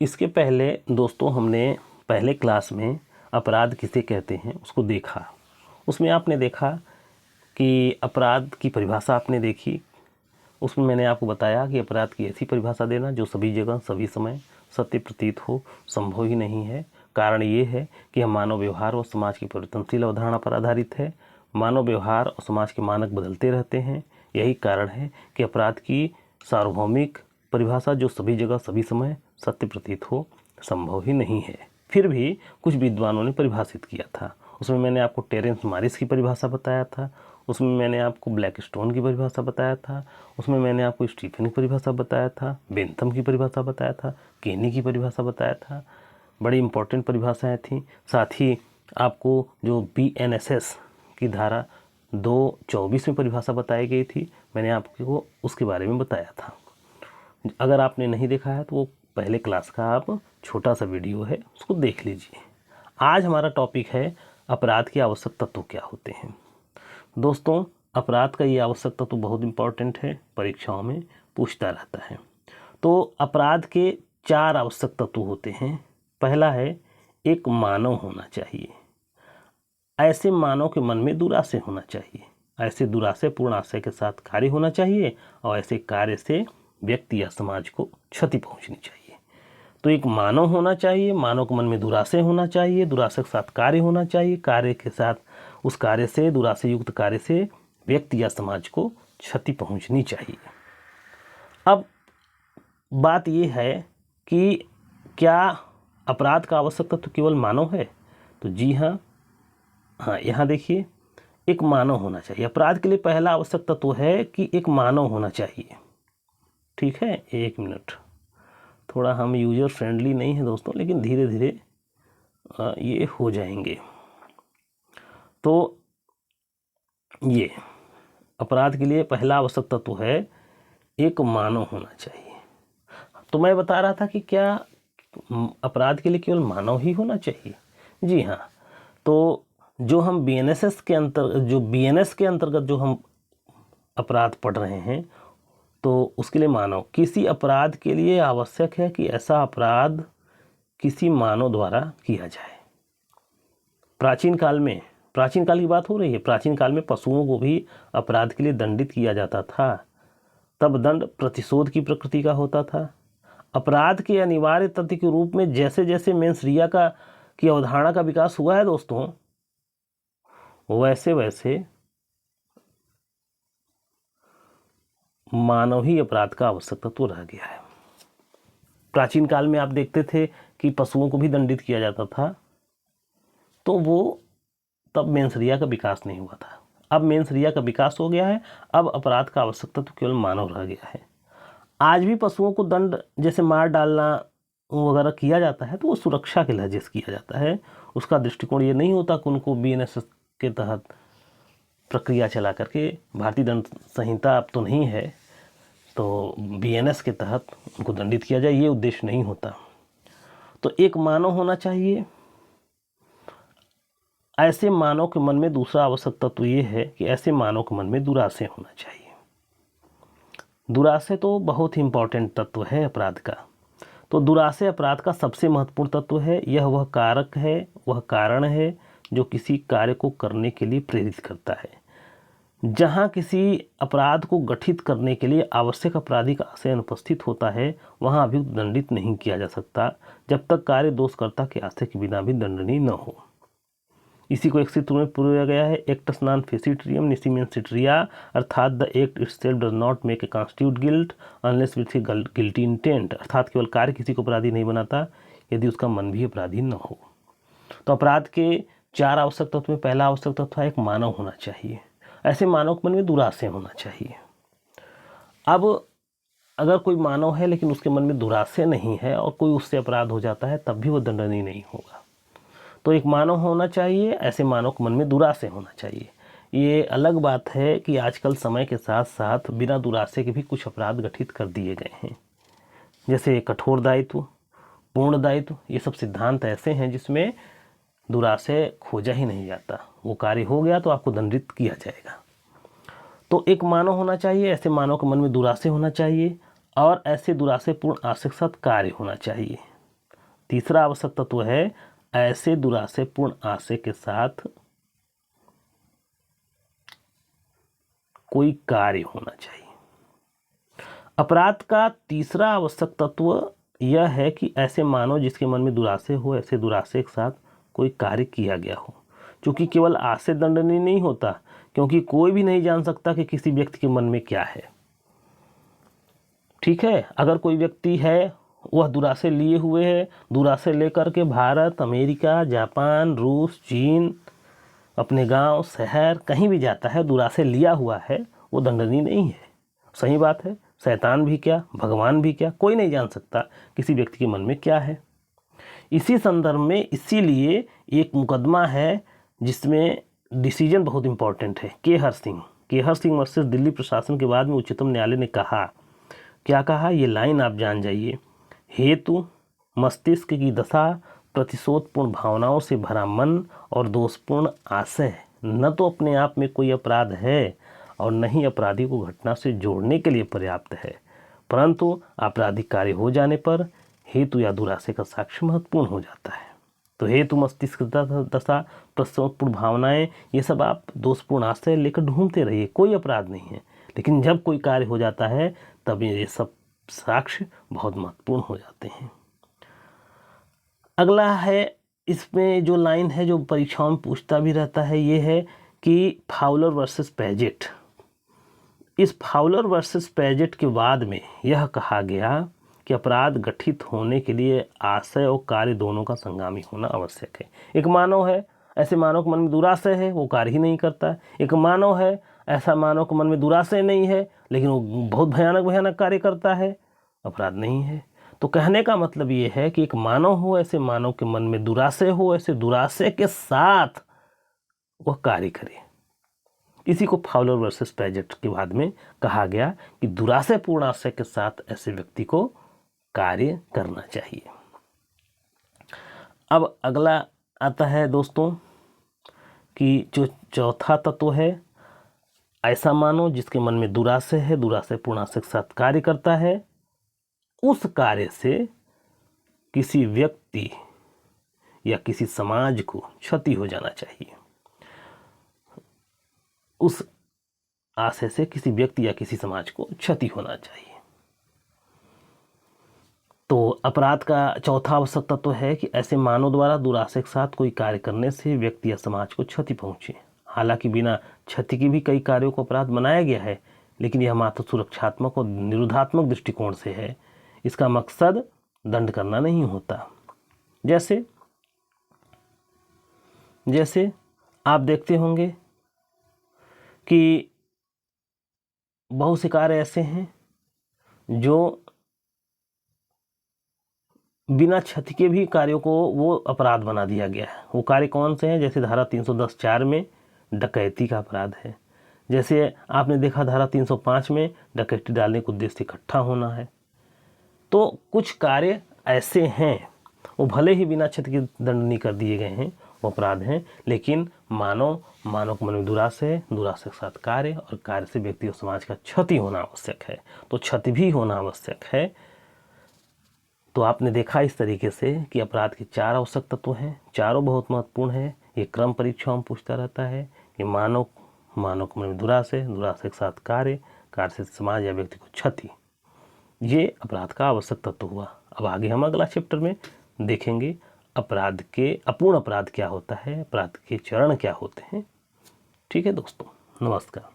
इसके पहले दोस्तों हमने पहले क्लास में अपराध किसे कहते हैं उसको देखा। उसमें आपने देखा कि अपराध की परिभाषा आपने देखी। उसमें मैंने आपको बताया कि अपराध की ऐसी परिभाषा देना जो सभी जगह सभी समय सत्य प्रतीत हो, संभव ही नहीं है। कारण ये है कि हम मानव व्यवहार और समाज की परिवर्तनशील अवधारणा पर आधारित है। मानव व्यवहार और समाज के मानक बदलते रहते हैं। यही कारण है कि अपराध की सार्वभौमिक परिभाषा जो सभी जगह सभी समय सत्य प्रतीत हो, संभव ही नहीं है। फिर भी कुछ विद्वानों ने परिभाषित किया था। उसमें मैंने आपको टेरेंस मारिस की परिभाषा बताया था, उसमें मैंने आपको ब्लैकस्टोन की परिभाषा बताया था, उसमें मैंने आपको स्टीफन की परिभाषा बताया था, बेंथम की परिभाषा बताया था, केनी की परिभाषा बताया था। बड़ी इंपॉर्टेंट परिभाषाएं थीं। साथ ही आपको जो BNSS की धारा 224 में परिभाषा बताई गई थी, मैंने आपको उसके बारे में बताया था। अगर आपने नहीं देखा है तो वो पहले क्लास का आप छोटा सा वीडियो है, उसको देख लीजिए। आज हमारा टॉपिक है अपराध के आवश्यक तत्व क्या होते हैं। दोस्तों, अपराध का ये आवश्यक तत्व बहुत इम्पॉर्टेंट है, परीक्षाओं में पूछता रहता है। तो अपराध के 4 आवश्यक तत्व होते हैं। पहला है एक मानव होना चाहिए। ऐसे मानव के मन में दुराशय होना चाहिए। ऐसे दुराशयपूर्ण आशय के साथ कार्य होना चाहिए और ऐसे कार्य से व्यक्ति या समाज को क्षति पहुंचनी चाहिए। तो एक मानव होना चाहिए, मानव के मन में दुराशय होना चाहिए, दुराशय के साथ कार्य होना चाहिए, कार्य के साथ उस कार्य से, दुराशय युक्त कार्य से व्यक्ति या समाज को क्षति पहुंचनी चाहिए। अब बात यह है कि क्या अपराध का आवश्यक तत्व केवल मानव है? तो जी हाँ, यहाँ देखिए, एक मानव होना चाहिए। अपराध के लिए पहला आवश्यक तत्व है कि एक मानव होना चाहिए। ठीक है, एक मिनट, थोड़ा हम यूजर फ्रेंडली नहीं है दोस्तों, लेकिन धीरे धीरे ये हो जाएंगे। तो ये अपराध के लिए पहला आवश्यक तत्व है एक मानव होना चाहिए। तो मैं बता रहा था कि क्या अपराध के लिए केवल मानव ही होना चाहिए? जी हाँ। तो जो हम BNSS के BNS के अंतर्गत जो हम अपराध पढ़ रहे हैं, तो उसके लिए मानव, किसी अपराध के लिए आवश्यक है कि ऐसा अपराध किसी मानव द्वारा किया जाए। प्राचीन काल की बात हो रही है। प्राचीन काल में पशुओं को भी अपराध के लिए दंडित किया जाता था। तब दंड प्रतिशोध की प्रकृति का होता था। अपराध के अनिवार्य तथ्य के रूप में जैसे जैसे मेंस रिया की अवधारणा का विकास हुआ है दोस्तों, वैसे वैसे मानव ही अपराध का आवश्यक तत्व रह गया है। प्राचीन काल में आप देखते थे कि पशुओं को भी दंडित किया जाता था, तो वो तब मेंस रिया का विकास नहीं हुआ था। अब मेंस रिया का विकास हो गया है। अब अपराध का आवश्यक तत्व केवल मानव रह गया है। आज भी पशुओं को दंड जैसे मार डालना वगैरह किया जाता है, तो वो सुरक्षा के लहजे से किया जाता है। उसका दृष्टिकोण ये नहीं होता कि उनको BNSS के तहत प्रक्रिया चला करके, भारतीय दंड संहिता अब तो नहीं है, तो BNS के तहत उनको दंडित किया जाए, ये उद्देश्य नहीं होता। तो एक मानव होना चाहिए। ऐसे मानव के मन में दूसरा आवश्यक तत्व ये है कि ऐसे मानव के मन में दुराशय होना चाहिए। दुराशय तो बहुत ही इंपॉर्टेंट तत्व है अपराध का। तो दुराशय अपराध का सबसे महत्वपूर्ण तत्व है। यह वह कारक है, वह कारण है जो किसी कार्य को करने के लिए प्रेरित करता है। जहाँ किसी अपराध को गठित करने के लिए आवश्यक आपराधिक आशय अनुपस्थित होता है, वहाँ अभियुक्त दंडित नहीं किया जा सकता जब तक कार्य दोषकर्ता के आशय के बिना भी दंडनीय न हो। इसी को एक सूत्र में पूरा गया है, एक्टस नॉन फेसिट्रियम निसिमेंसिट्रिया, अर्थात the act itself does not make a constitute guilt unless with A guilty intent. अर्थात केवल कार्य किसी को अपराधी नहीं बनाता यदि उसका मन भी अपराधी न हो। तो अपराध के 4 आवश्यक तत्व में पहला आवश्यक तत्व है एक मानव होना चाहिए। ऐसे मानव के मन में दुराशय होना चाहिए। अब अगर कोई मानव है लेकिन उसके मन में दुराशय नहीं है और कोई उससे अपराध हो जाता है, तब भी वो दंडनीय नहीं होगा। तो एक मानव होना चाहिए, ऐसे मानव के मन में दुराशय होना चाहिए। ये अलग बात है कि आजकल समय के साथ साथ बिना दुराशय के भी कुछ अपराध गठित कर दिए गए हैं, जैसे कठोर दायित्व, पूर्ण दायित्व। ये सब सिद्धांत ऐसे हैं जिसमें दुराशय खोजा ही नहीं जाता। वो कार्य हो गया तो आपको दंडित किया जाएगा। तो एक मानव होना चाहिए, ऐसे मानव के मन में दुराशय होना चाहिए और ऐसे दुराशयपूर्ण आशय के साथ कार्य होना चाहिए। तीसरा आवश्यक तत्व है ऐसे दुराशयपूर्ण आशय के साथ कोई कार्य होना चाहिए। अपराध का तीसरा आवश्यक तत्व यह है कि ऐसे मानव जिसके मन में दुराशय हो, ऐसे दुराशय के साथ कोई कार्य किया गया हो। क्योंकि केवल आशय दंडनीय नहीं होता, क्योंकि कोई भी नहीं जान सकता कि किसी व्यक्ति के मन में क्या है। ठीक है, अगर कोई व्यक्ति है वह दुराशय लिए हुए है, दुराशय लेकर के भारत, अमेरिका, जापान, रूस, चीन, अपने गांव, शहर कहीं भी जाता है, दुराशय लिया हुआ है, वो दंडनीय नहीं है। सही बात है, शैतान भी क्या, भगवान भी क्या, कोई नहीं जान सकता किसी व्यक्ति के मन में क्या है। इसी संदर्भ में इसीलिए एक मुकदमा है जिसमें डिसीजन बहुत इंपॉर्टेंट है। के हर सिंह वर्सेस दिल्ली प्रशासन के बाद में उच्चतम न्यायालय ने कहा, क्या कहा, ये लाइन आप जान जाइए। हेतु मस्तिष्क की दशा, प्रतिशोधपूर्ण भावनाओं से भरा मन और दोषपूर्ण आशय न तो अपने आप में कोई अपराध है और न ही अपराधी को घटना से जोड़ने के लिए पर्याप्त है, परंतु आपराधिक कार्य हो जाने पर हेतु या दुराशय का साक्ष्य महत्वपूर्ण हो जाता है। तो हेतु मस्तिष्क दशा, प्रतिशोधपूर्ण भावनाएं, ये सब आप दोषपूर्ण आशय लेकर ढूंढते रहिए, कोई अपराध नहीं है। लेकिन जब कोई कार्य हो जाता है तब ये सब साक्ष्य बहुत महत्वपूर्ण हो जाते हैं। अगला है, इसमें जो लाइन है जो परीक्षाओं में पूछता भी रहता है, ये है कि फाउलर वर्सेस पैजेट। इस फाउलर वर्सेस पैजेट के बाद में यह कहा गया कि अपराध गठित होने के लिए आशय और कार्य दोनों का संगामी होना आवश्यक है। एक मानव है, ऐसे मानव के मन में दुराशय है, वो कार्य ही नहीं करता। एक मानव है, ऐसा मानव के मन में दुराशय नहीं है लेकिन वो बहुत भयानक कार्य करता है, अपराध नहीं है। तो कहने का मतलब ये है कि एक मानव हो, ऐसे मानव के मन में दुराशय हो, ऐसे दुराशय के साथ वह कार्य करे। इसी को फाउलर वर्सेस पैजेट के बाद में कहा गया कि दुराशयपूर्ण आशय के साथ ऐसे व्यक्ति को कार्य करना चाहिए। अब अगला आता है दोस्तों कि जो चौथा तत्व है, ऐसा मानो जिसके मन में दुराशय है, दुराशयपूर्ण आशय के साथ कार्य करता है, उस कार्य से किसी व्यक्ति या किसी समाज को क्षति हो जाना चाहिए। उस आशय से किसी व्यक्ति या किसी समाज को क्षति होना चाहिए। तो अपराध का चौथा आवश्यक तत्व है कि ऐसे मानव द्वारा दुराशय के साथ कोई कार्य करने से व्यक्ति या समाज को क्षति पहुंचे। हालांकि बिना क्षति के भी कई कार्यों को अपराध बनाया गया है, लेकिन यह मात्र सुरक्षात्मक और निरोधात्मक दृष्टिकोण से है। इसका मकसद दंड करना नहीं होता। जैसे आप देखते होंगे कि बहुत से कार्य ऐसे हैं जो बिना क्षति के भी कार्यों को वो अपराध बना दिया गया है। वो कार्य कौन से हैं? जैसे धारा 310(4) में डकैती का अपराध है। जैसे आपने देखा धारा 305 में डकैती डालने के उद्देश्य से इकट्ठा होना है। तो कुछ कार्य ऐसे हैं, वो भले ही बिना क्षति के दंड नहीं कर दिए गए हैं, वो अपराध हैं, लेकिन मानव के मन में दुराशय है, दुराशय के साथ कार्य, और कार्य से व्यक्ति और समाज का क्षति होना आवश्यक है। तो क्षति भी होना आवश्यक है। तो आपने देखा इस तरीके से कि अपराध के 4 आवश्यक तत्व हैं, चारों बहुत महत्वपूर्ण हैं। ये क्रम परीक्षाओं में पूछता रहता है कि मानव के मन में दुराशय, दुराशय के साथ कार्य, कार्य से समाज या व्यक्ति को क्षति, ये अपराध का आवश्यक तत्व हुआ। अब आगे हम अगला चैप्टर में देखेंगे अपराध के अपूर्ण अपराध क्या होता है, अपराध के चरण क्या होते हैं। ठीक है दोस्तों, नमस्कार।